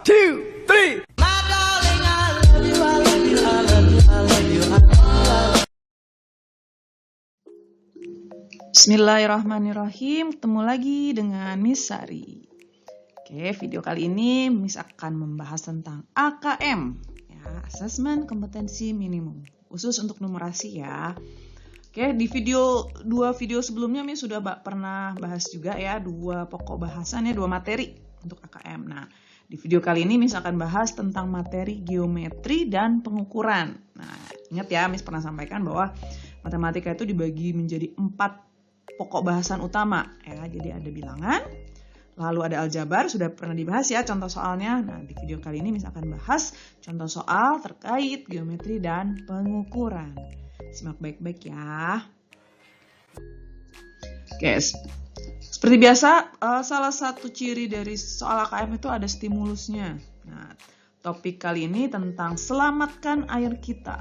two, three. Bismillahirrahmanirrahim, ketemu lagi dengan Miss Sari. Oke, video kali ini Miss akan membahas tentang AKM, ya, Asesmen Kompetensi Minimum, khusus untuk numerasi ya. Oke, di dua video sebelumnya Miss sudah pernah bahas juga ya, dua pokok bahasan ya, dua materi untuk AKM. Nah, di video kali ini Miss akan bahas tentang materi geometri dan pengukuran. Nah, ingat ya, Miss pernah sampaikan bahwa matematika itu dibagi menjadi 4 pokok bahasan utama ya. Jadi ada bilangan, lalu ada aljabar, sudah pernah dibahas ya contoh soalnya. Nah, di video kali ini Miss akan bahas contoh soal terkait geometri dan pengukuran. Simak baik-baik ya. Oke, seperti biasa, salah satu ciri dari soal AKM itu ada stimulusnya. Nah, topik kali ini tentang selamatkan air kita.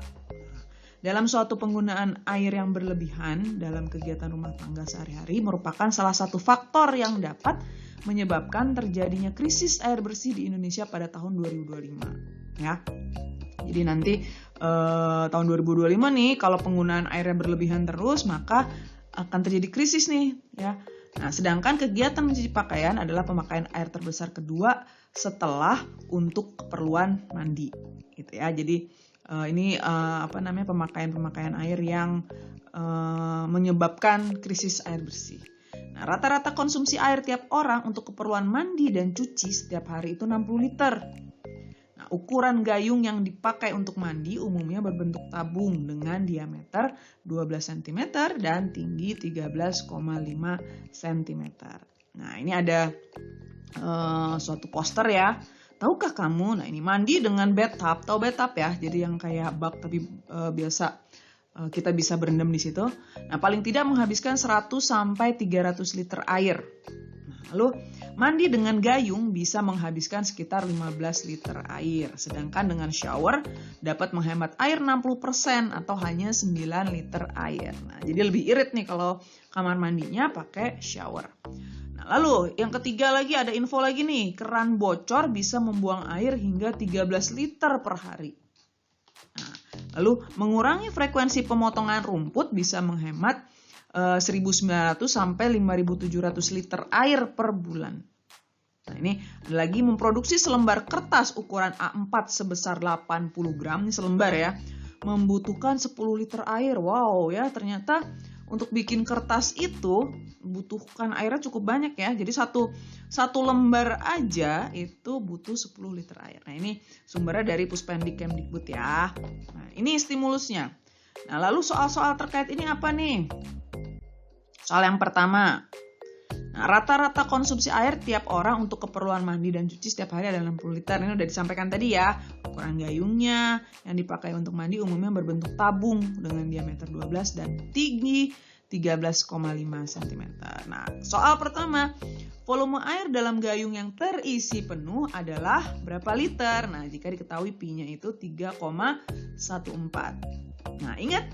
Dalam suatu penggunaan air yang berlebihan dalam kegiatan rumah tangga sehari-hari merupakan salah satu faktor yang dapat menyebabkan terjadinya krisis air bersih di Indonesia pada tahun 2025. Ya. Jadi nanti tahun 2025 nih, kalau penggunaan airnya berlebihan terus, maka akan terjadi krisis nih. Ya. Nah, sedangkan kegiatan mencuci pakaian adalah pemakaian air terbesar kedua setelah untuk keperluan mandi. Gitu ya. Jadi ini pemakaian air yang menyebabkan krisis air bersih. Nah, rata-rata konsumsi air tiap orang untuk keperluan mandi dan cuci setiap hari itu 60 liter. Nah, ukuran gayung yang dipakai untuk mandi umumnya berbentuk tabung dengan diameter 12 cm dan tinggi 13,5 cm. Nah, ini ada suatu poster ya. Tahukah kamu? Nah, ini mandi dengan bathtub. Tahu bathtub ya? Jadi yang kayak bak tapi biasa kita bisa berendam di situ. Nah, paling tidak menghabiskan 100 sampai 300 liter air. Nah, lalu mandi dengan gayung bisa menghabiskan sekitar 15 liter air. Sedangkan dengan shower dapat menghemat air 60% atau hanya 9 liter air. Nah, jadi lebih irit nih kalau kamar mandinya pakai shower. Lalu yang ketiga lagi ada info lagi nih, keran bocor bisa membuang air hingga 13 liter per hari. Nah, lalu mengurangi frekuensi pemotongan rumput bisa menghemat 1.900 sampai 5.700 liter air per bulan. Nah, ini ada lagi memproduksi selembar kertas ukuran A4 sebesar 80 gram, ini selembar ya, membutuhkan 10 liter air. Wow ya, ternyata untuk bikin kertas itu butuhkan airnya cukup banyak ya. Jadi satu lembar aja itu butuh 10 liter air. Nah, ini sumbernya dari Puspendik Kemdikbud ya. Nah, ini stimulusnya. Nah, lalu soal-soal terkait ini apa nih? Soal yang pertama. Nah, rata-rata konsumsi air tiap orang untuk keperluan mandi dan cuci setiap hari adalah 60 liter. Ini udah disampaikan tadi ya. Ukuran gayungnya yang dipakai untuk mandi umumnya berbentuk tabung dengan diameter 12 dan tinggi 13,5 cm. Nah, soal pertama, volume air dalam gayung yang terisi penuh adalah berapa liter? Nah, jika diketahui Pi-nya itu 3,14. Nah, ingat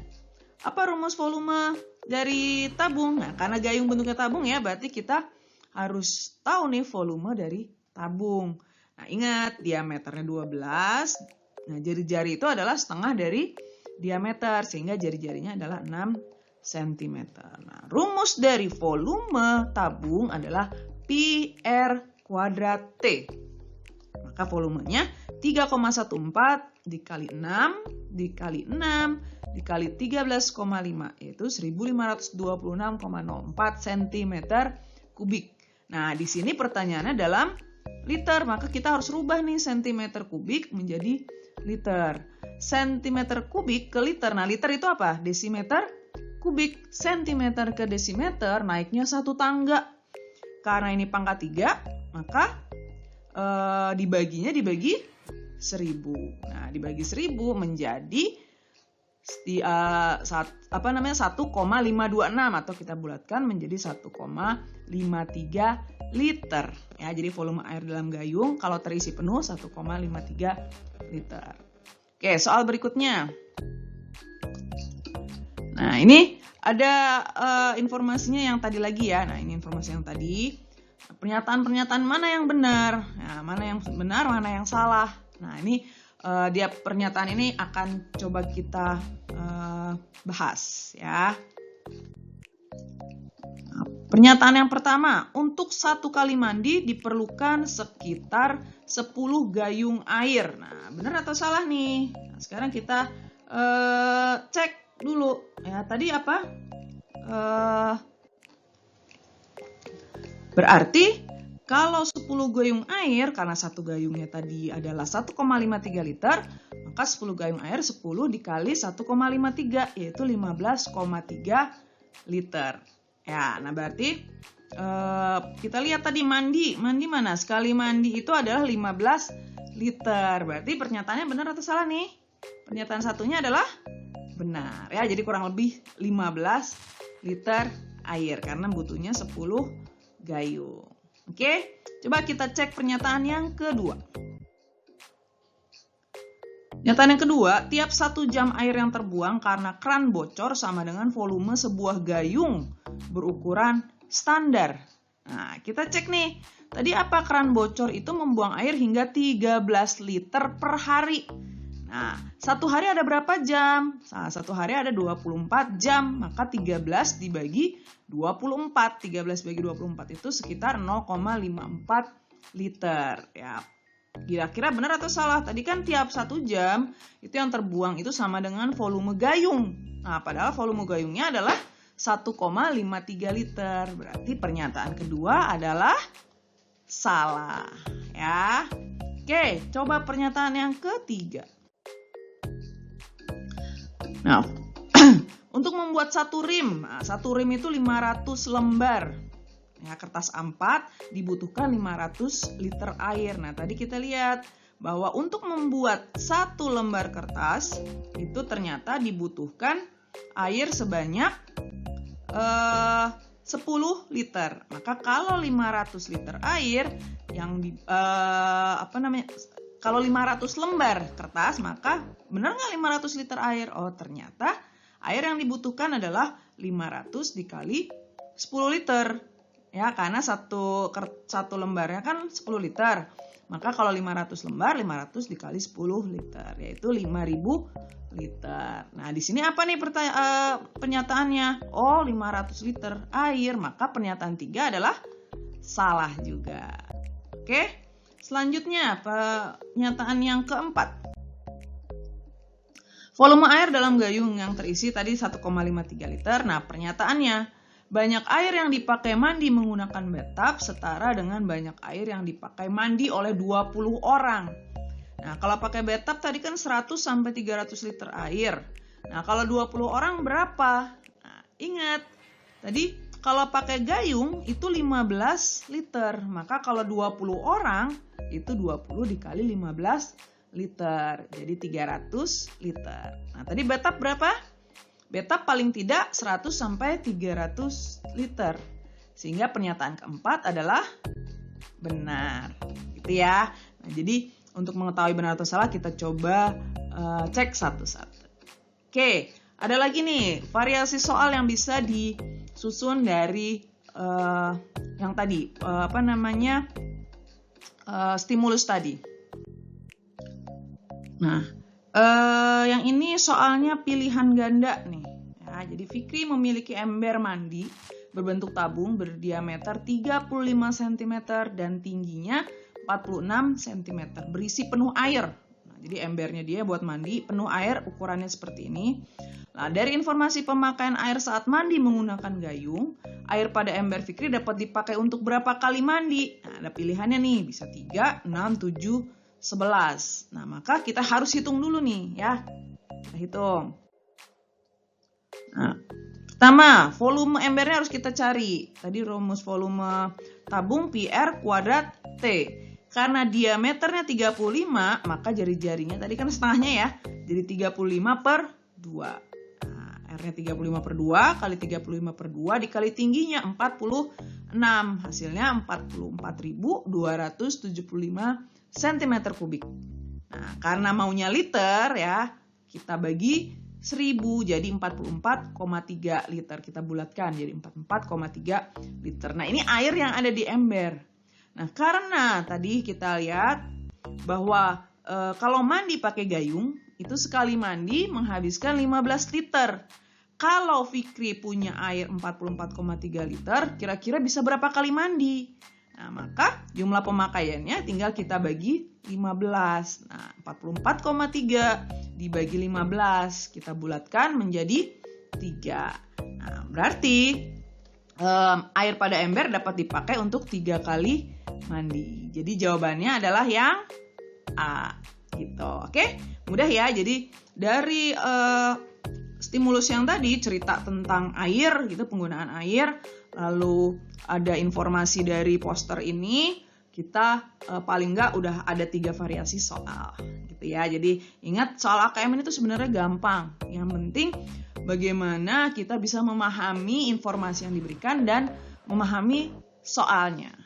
apa rumus volume dari tabung? Nah, karena gayung bentuknya tabung ya, berarti kita harus tahu nih volume dari tabung. Nah, ingat diameternya 12. Nah, jari-jari itu adalah setengah dari diameter, sehingga jari-jarinya adalah 6 cm. Nah, rumus dari volume tabung adalah Pi R kuadrat T. Maka volumenya 3,14 dikali 6 dikali 6 dikali 13,5 yaitu 1526,04 cm kubik. Nah, di sini pertanyaannya dalam liter, maka kita harus rubah nih cm kubik menjadi liter. Cm kubik ke liter. Nah, liter itu apa? Desimeter kubik. Centimeter ke desimeter naiknya satu tangga. Karena ini pangkat 3, maka dibagi 1000. Nah, dibagi 1000 menjadi 1,526 atau kita bulatkan menjadi 1,53 liter. Ya, jadi volume air dalam gayung kalau terisi penuh 1,53 liter. Oke, soal berikutnya. Nah, ini ada informasinya yang tadi lagi ya. Nah, ini informasi yang tadi. Pernyataan-pernyataan mana yang benar? Nah, mana yang benar, mana yang salah. Nah, ini dia pernyataan ini akan coba kita bahas ya. Nah, pernyataan yang pertama, untuk 1 kali mandi diperlukan sekitar 10 gayung air. Nah, benar atau salah nih? Nah, sekarang kita cek dulu ya. Tadi apa? Berarti kalau 10 gayung air, karena satu gayungnya tadi adalah 1,53 liter, maka 10 gayung air 10 dikali 1,53 yaitu 15,3 liter. Ya, nah berarti kita lihat tadi mandi mana? Sekali mandi itu adalah 15 liter. Berarti pernyataannya benar atau salah nih? Pernyataan satunya adalah benar ya. Jadi kurang lebih 15 liter air karena butuhnya 10 gayung. Oke, coba kita cek pernyataan yang kedua. Pernyataan yang kedua, tiap 1 jam air yang terbuang karena kran bocor sama dengan volume sebuah gayung berukuran standar. Nah, kita cek nih. Tadi apa kran bocor itu membuang air hingga 13 liter per hari. Nah, 1 hari ada berapa jam? Nah, 1 hari ada 24 jam, maka 13 dibagi 24. 13 bagi 24 itu sekitar 0,54 liter. Ya, kira-kira benar atau salah? Tadi kan tiap 1 jam itu yang terbuang itu sama dengan volume gayung. Nah, padahal volume gayungnya adalah 1,53 liter. Berarti pernyataan kedua adalah salah. Ya. Oke, coba pernyataan yang ketiga. Nah, untuk membuat satu rim itu 500 lembar. Ya, kertas A4 dibutuhkan 500 liter air. Nah, tadi kita lihat bahwa untuk membuat 1 lembar kertas itu ternyata dibutuhkan air sebanyak 10 liter. Maka kalau 500 liter air yang kalau 500 lembar kertas, maka benar nggak 500 liter air? Oh, ternyata air yang dibutuhkan adalah 500 dikali 10 liter. Ya, karena satu lembarnya kan 10 liter. Maka kalau 500 lembar, 500 dikali 10 liter, yaitu 5.000 liter. Nah, di sini apa nih pernyataannya? Oh, 500 liter air. Maka pernyataan 3 adalah salah juga. Oke? Selanjutnya, pernyataan yang keempat. Volume air dalam gayung yang terisi tadi 1,53 liter. Nah, pernyataannya, banyak air yang dipakai mandi menggunakan bathtub setara dengan banyak air yang dipakai mandi oleh 20 orang. Nah, kalau pakai bathtub tadi kan 100 sampai 300 liter air. Nah, kalau 20 orang berapa? Nah, ingat, tadi kalau pakai gayung itu 15 liter. Maka kalau 20 orang itu 20 dikali 15 liter. Jadi 300 liter. Nah, tadi bathtub berapa? Bathtub paling tidak 100 sampai 300 liter. Sehingga pernyataan keempat adalah benar. Gitu ya. Nah, jadi untuk mengetahui benar atau salah kita coba cek satu-satu. Oke, ada lagi nih variasi soal yang bisa disusun dari yang tadi stimulus tadi. Nah, yang ini soalnya pilihan ganda nih. Ya, jadi Fikri memiliki ember mandi berbentuk tabung berdiameter 35 cm dan tingginya 46 cm berisi penuh air. Nah, jadi embernya dia buat mandi penuh air, ukurannya seperti ini. Nah, dari informasi pemakaian air saat mandi menggunakan gayung, air pada ember Fikri dapat dipakai untuk berapa kali mandi? Nah, ada pilihannya nih, bisa 3, 6, 7, 11. Nah, maka kita harus hitung dulu nih ya. Kita hitung. Nah, pertama, volume embernya harus kita cari. Tadi rumus volume tabung PR kuadrat T. Karena diameternya 35, maka jari-jarinya tadi kan setengahnya ya. Jadi 35 per 2. Nah, R-nya 35 per 2 kali 35 per 2 dikali tingginya 46. Hasilnya 44.275 cm kubik. Nah, karena maunya liter ya, kita bagi 1000 jadi 44,3 liter. Kita bulatkan jadi 44,3 liter. Nah, ini air yang ada di ember. Nah, karena tadi kita lihat bahwa kalau mandi pakai gayung, itu sekali mandi menghabiskan 15 liter. Kalau Fikri punya air 44,3 liter, kira-kira bisa berapa kali mandi? Nah, maka jumlah pemakaiannya tinggal kita bagi 15. Nah, 44,3 dibagi 15, kita bulatkan menjadi 3. Nah, berarti air pada ember dapat dipakai untuk 3 kali mandi. Jadi jawabannya adalah yang A. Gitu, oke? Mudah ya. Jadi dari stimulus yang tadi, cerita tentang air, gitu, penggunaan air, lalu ada informasi dari poster ini, kita paling nggak udah ada 3 variasi soal, gitu ya. Jadi ingat, soal AKM ini tuh sebenarnya gampang. Yang penting bagaimana kita bisa memahami informasi yang diberikan dan memahami soalnya,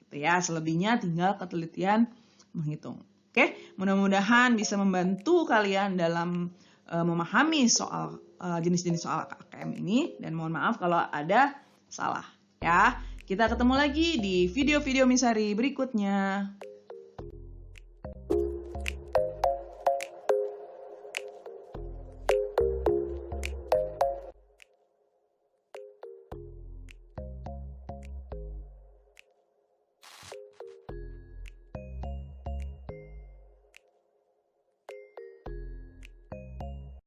gitu ya. Selebihnya tinggal ketelitian menghitung. Oke, mudah-mudahan bisa membantu kalian dalam memahami soal jenis-jenis soal AKM ini, dan mohon maaf kalau ada salah ya. Kita ketemu lagi di video-video Misari berikutnya.